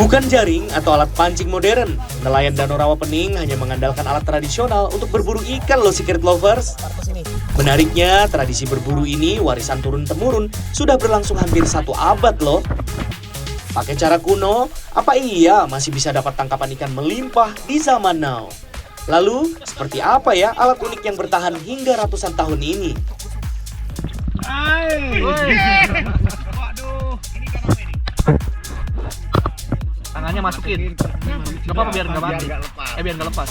Bukan jaring atau alat pancing modern, nelayan Danau Rawapening hanya mengandalkan alat tradisional untuk berburu ikan loh Secret Lovers. Menariknya, tradisi berburu ini warisan turun-temurun sudah berlangsung hampir 1 abad loh. Pakai cara kuno, apa iya masih bisa dapat tangkapan ikan melimpah di zaman now? Lalu, seperti apa ya alat unik yang bertahan hingga ratusan tahun ini? Waduh, ini kan apa ini? Tangannya masukin. Gak apa-apa biar nggak mati. Biar nggak lepas.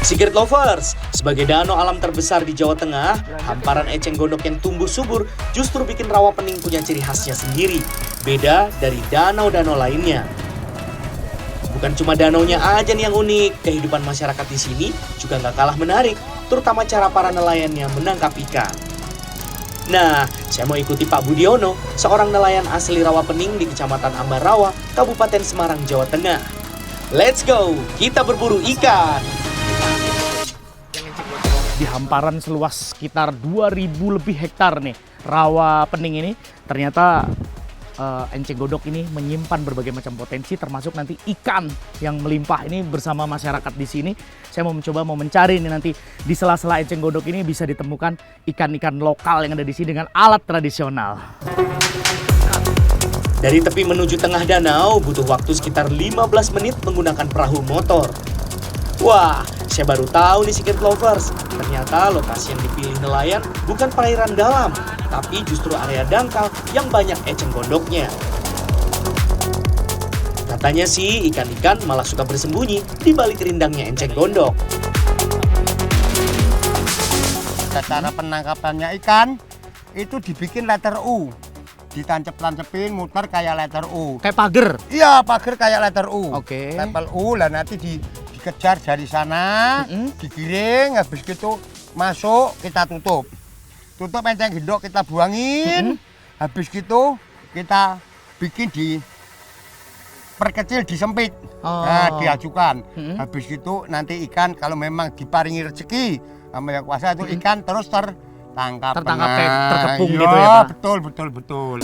Secret Lovers, sebagai danau alam terbesar di Jawa Tengah, hamparan eceng gondok yang tumbuh subur justru bikin Rawapening punya ciri khasnya sendiri, beda dari danau-danau lainnya. Bukan cuma danaunya aja nih yang unik, kehidupan masyarakat di sini juga nggak kalah menarik, terutama cara para nelayannya menangkap ikan. Nah, saya mau ikuti Pak Budiono, seorang nelayan asli Rawapening di Kecamatan Ambarawa, Kabupaten Semarang, Jawa Tengah. Let's go, kita berburu ikan! Di hamparan seluas sekitar 2000 lebih hektar nih Rawapening ini, ternyata enceng gondok ini menyimpan berbagai macam potensi, termasuk nanti ikan yang melimpah. Ini bersama masyarakat di sini saya mau mencoba mencari ini, nanti di sela-sela enceng gondok ini bisa ditemukan ikan-ikan lokal yang ada di sini dengan alat tradisional. Dari tepi menuju tengah danau butuh waktu sekitar 15 menit menggunakan perahu motor. Wah, saya baru tahu nih Secret Lovers, ternyata lokasi yang dipilih nelayan bukan perairan dalam, tapi justru area dangkal yang banyak eceng gondoknya. Katanya sih ikan-ikan malah suka bersembunyi di balik rindangnya enceng gondok. Cara penangkapannya ikan itu dibikin letter U, ditancep-tancepin muter kayak letter U. Kayak pagar? Iya, pagar kayak letter U. Oke. Tempel U, lah nanti dikejar dari sana, digiring, habis gitu masuk kita tutup. Tutup enceng gondok kita buangin, habis gitu kita bikin perkecil, disempit, nah diajukan. Habis gitu nanti ikan kalau memang diparingi rezeki sama yang kuasa itu ikan terus tertangkap kayak terkepung iya, gitu ya Pak? Betul.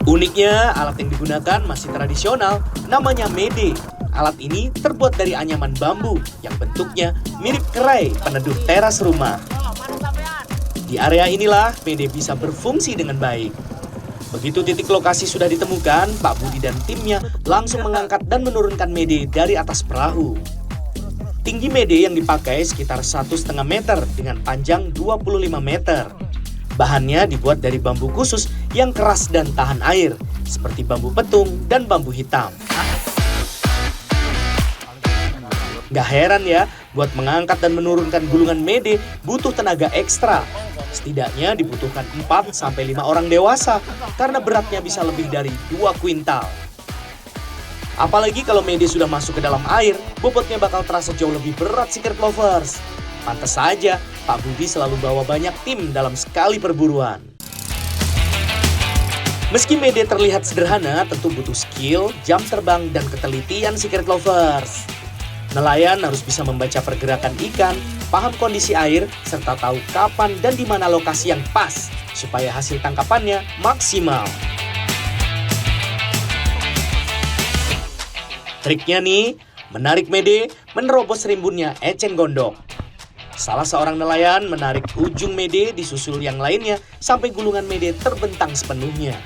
Uniknya, alat yang digunakan masih tradisional, namanya mede. Alat ini terbuat dari anyaman bambu yang bentuknya mirip kerai peneduh teras rumah. Di area inilah mede bisa berfungsi dengan baik. Begitu titik lokasi sudah ditemukan, Pak Budi dan timnya langsung mengangkat dan menurunkan mede dari atas perahu. Tinggi mede yang dipakai sekitar 1,5 meter dengan panjang 25 meter. Bahannya dibuat dari bambu khusus yang keras dan tahan air, seperti bambu petung dan bambu hitam. Gak heran ya, buat mengangkat dan menurunkan gulungan mede butuh tenaga ekstra. Setidaknya dibutuhkan 4-5 orang dewasa, karena beratnya bisa lebih dari 2 kuintal. Apalagi kalau mede sudah masuk ke dalam air, bobotnya bakal terasa jauh lebih berat Secret Lovers. Pantes saja, Pak Budi selalu bawa banyak tim dalam sekali perburuan. Meski mede terlihat sederhana, tentu butuh skill, jam terbang, dan ketelitian Secret Lovers. Nelayan harus bisa membaca pergerakan ikan, paham kondisi air, serta tahu kapan dan di mana lokasi yang pas, supaya hasil tangkapannya maksimal. Triknya nih, menarik mede, menerobos rimbunnya eceng gondok. Salah seorang nelayan menarik ujung mede disusul yang lainnya sampai gulungan mede terbentang sepenuhnya.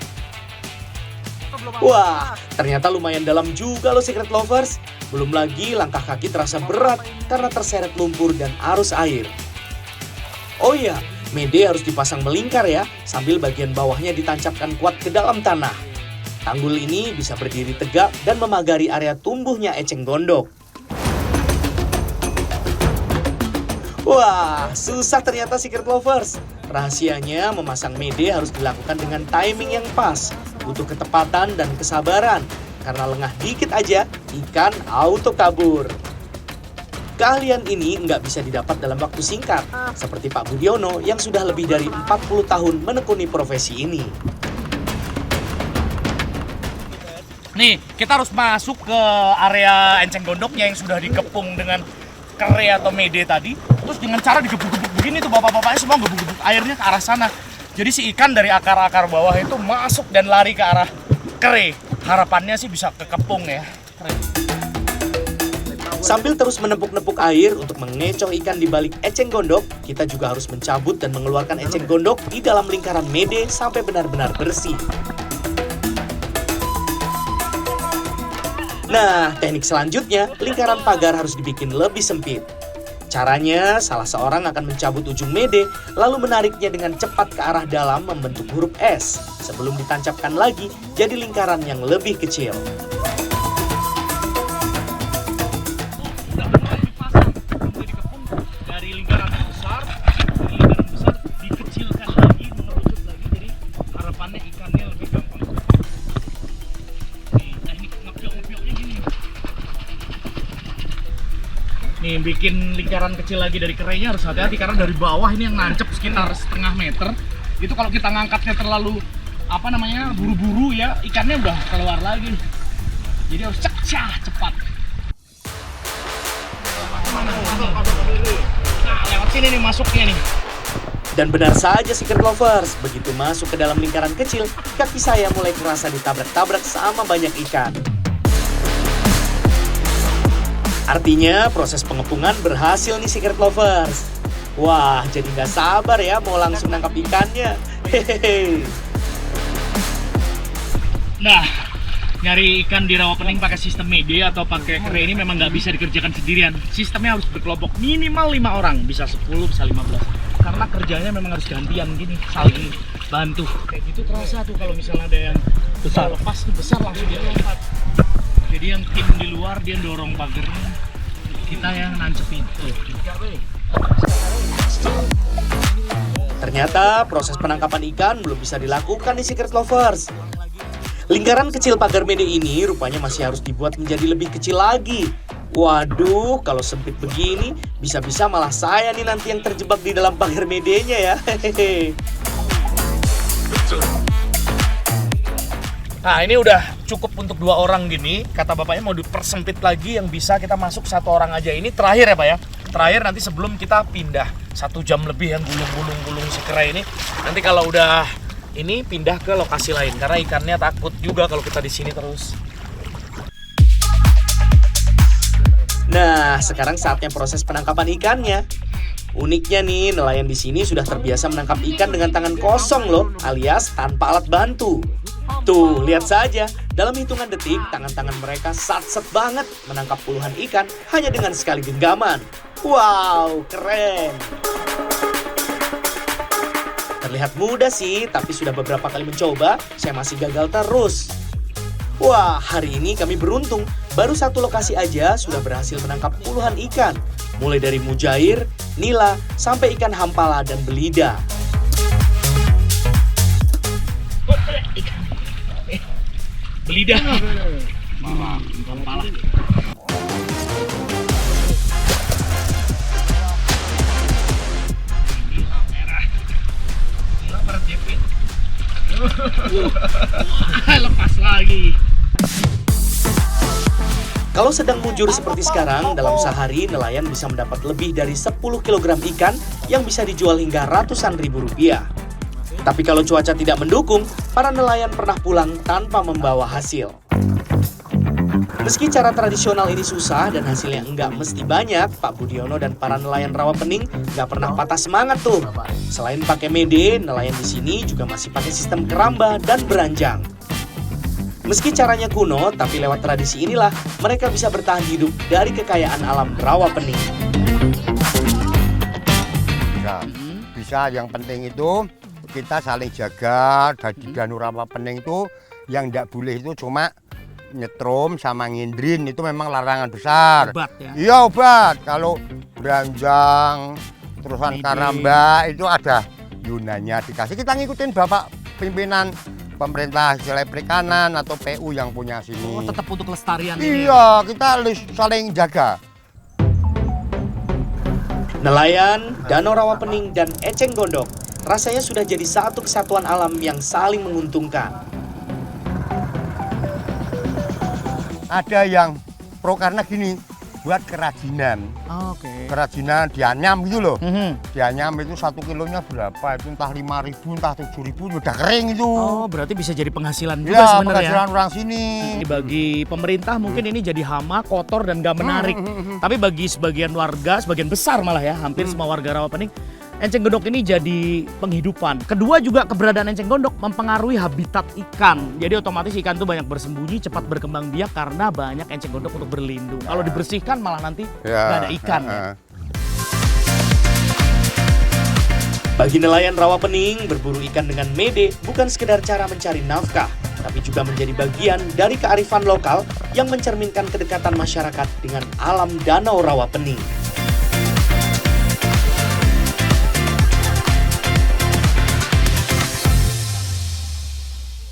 Wah, ternyata lumayan dalam juga loh Secret Lovers. Belum lagi langkah kaki terasa berat karena terseret lumpur dan arus air. Oh iya, mede harus dipasang melingkar ya, sambil bagian bawahnya ditancapkan kuat ke dalam tanah. Tanggul ini bisa berdiri tegak dan memagari area tumbuhnya eceng gondok. Wah, susah ternyata Secret Lovers. Rahasianya memasang mede harus dilakukan dengan timing yang pas. Butuh ketepatan dan kesabaran. Karena lengah dikit aja, ikan auto kabur. Keahlian ini nggak bisa didapat dalam waktu singkat. Seperti Pak Budiono yang sudah lebih dari 40 tahun menekuni profesi ini. Nih, kita harus masuk ke area enceng gondoknya yang sudah dikepung dengan kere atau mede tadi. Terus dengan cara digebuk-gebuk begini tuh bapak-bapaknya semua gebuk-gebuk airnya ke arah sana. Jadi si ikan dari akar-akar bawah itu masuk dan lari ke arah kere. Harapannya sih bisa kekepung ya. Sambil terus menepuk-nepuk air untuk mengecoh ikan di balik eceng gondok, kita juga harus mencabut dan mengeluarkan eceng gondok di dalam lingkaran mede sampai benar-benar bersih. Nah, teknik selanjutnya, lingkaran pagar harus dibikin lebih sempit. Caranya, salah seorang akan mencabut ujung mede, lalu menariknya dengan cepat ke arah dalam membentuk huruf S, sebelum ditancapkan lagi jadi lingkaran yang lebih kecil. Dari lingkaran yang besar dikecilkan lagi, mengerucut lagi, jadi harapannya ikannya lebih gampang. Nih, teknik ngepiok-ngepioknya gini. Nih, bikin lingkaran kecil lagi dari kerenya harus hati-hati karena dari bawah ini yang nancep sekitar setengah meter. Itu kalau kita ngangkatnya terlalu buru-buru ya, ikannya udah keluar lagi. Jadi harus cepat. Nah, lewat sini nih masuknya nih. Dan benar saja Secret Lovers, begitu masuk ke dalam lingkaran kecil, kaki saya mulai kerasa ditabrak-tabrak sama banyak ikan. Artinya proses pengepungan berhasil nih Secret Lovers. Wah, jadi nggak sabar ya mau langsung nangkap ikannya. Hehehe. Nah, nyari ikan di rawa pening pakai sistem mede atau pakai kere ini memang nggak bisa dikerjakan sendirian. Sistemnya harus berkelompok, minimal 5 orang, bisa 10, bisa 15. Karena kerjanya memang harus gantian gini, saling bantu. Kayak gitu terasa tuh kalau misalnya ada yang besar lepas tuh besar langsung dia lompat. Jadi yang tim di luar dia dorong pagarnya, kita yang nancepin. Ternyata proses penangkapan ikan belum bisa dilakukan di Secret Lovers. Lingkaran kecil pagar mede ini rupanya masih harus dibuat menjadi lebih kecil lagi. Waduh, kalau sempit begini, bisa-bisa malah saya nih nanti yang terjebak di dalam pagar medenya ya. Hehehe. Nah, ini udah cukup untuk 2 orang gini. Kata bapaknya mau dipersempit lagi yang bisa kita masuk 1 orang aja. Ini terakhir ya Pak ya. Terakhir nanti sebelum kita pindah 1 jam lebih yang gulung-gulung si kera ini. Nanti kalau udah ini pindah ke lokasi lain karena ikannya takut juga kalau kita di sini terus. Nah, sekarang saatnya proses penangkapan ikannya. Uniknya nih, nelayan di sini sudah terbiasa menangkap ikan dengan tangan kosong loh, alias tanpa alat bantu. Tuh, lihat saja, dalam hitungan detik, tangan-tangan mereka satset banget menangkap puluhan ikan hanya dengan sekali genggaman. Wow, keren! Terlihat mudah sih, tapi sudah beberapa kali mencoba, saya masih gagal terus. Wah, hari ini kami beruntung, baru 1 lokasi aja sudah berhasil menangkap puluhan ikan. Mulai dari mujair, nila, sampai ikan hampala dan belida. Belida. Hampala. Lepas lagi. Kalau sedang mujur seperti sekarang, dalam sehari nelayan bisa mendapat lebih dari 10 kg ikan yang bisa dijual hingga ratusan ribu rupiah. Tapi kalau cuaca tidak mendukung, para nelayan pernah pulang tanpa membawa hasil. Meski cara tradisional ini susah dan hasilnya enggak mesti banyak, Pak Budiono dan para nelayan Rawapening nggak pernah patah semangat tuh. Selain pakai mede, nelayan di sini juga masih pakai sistem keramba dan beranjang. Meski caranya kuno, tapi lewat tradisi inilah mereka bisa bertahan hidup dari kekayaan alam Rawapening. Bisa, yang penting itu kita saling jaga. Di Danau Rawapening itu yang tidak boleh itu cuma nyetrum sama ngindrin, itu memang larangan besar. Obat ya? Iya, obat. Kalau beranjang, terusan karamba itu ada yunannya dikasih. Kita ngikutin Bapak pimpinan pemerintah Selai Perikanan atau PU yang punya sini. Oh, tetap untuk kelestarian ini. Iya, kita harus saling jaga. Nelayan, Danau Rawapening, dan eceng gondok rasanya sudah jadi satu kesatuan alam yang saling menguntungkan. ada yang pro karena gini, buat kerajinan. Oke. Kerajinan dianyam gitu loh. Mhm. Dianyam itu 1 kilonya berapa? Itu entah 5.000, entah 7.000, udah kering itu. Oh, berarti bisa jadi penghasilan juga Ya, sebenarnya. penghasilan orang sini. Bagi pemerintah mungkin ini jadi hama, kotor dan gak menarik. Tapi bagi sebagian warga, sebagian besar malah ya, hampir semua warga Rawapening, enceng gondok ini jadi penghidupan. Kedua juga keberadaan enceng gondok mempengaruhi habitat ikan. Jadi otomatis ikan tuh banyak bersembunyi, cepat berkembang biak karena banyak enceng gondok untuk berlindung. Kalau dibersihkan malah nanti nggak ada ikan. Ya. Bagi nelayan Rawapening, berburu ikan dengan mede bukan sekedar cara mencari nafkah, tapi juga menjadi bagian dari kearifan lokal yang mencerminkan kedekatan masyarakat dengan alam Danau Rawapening.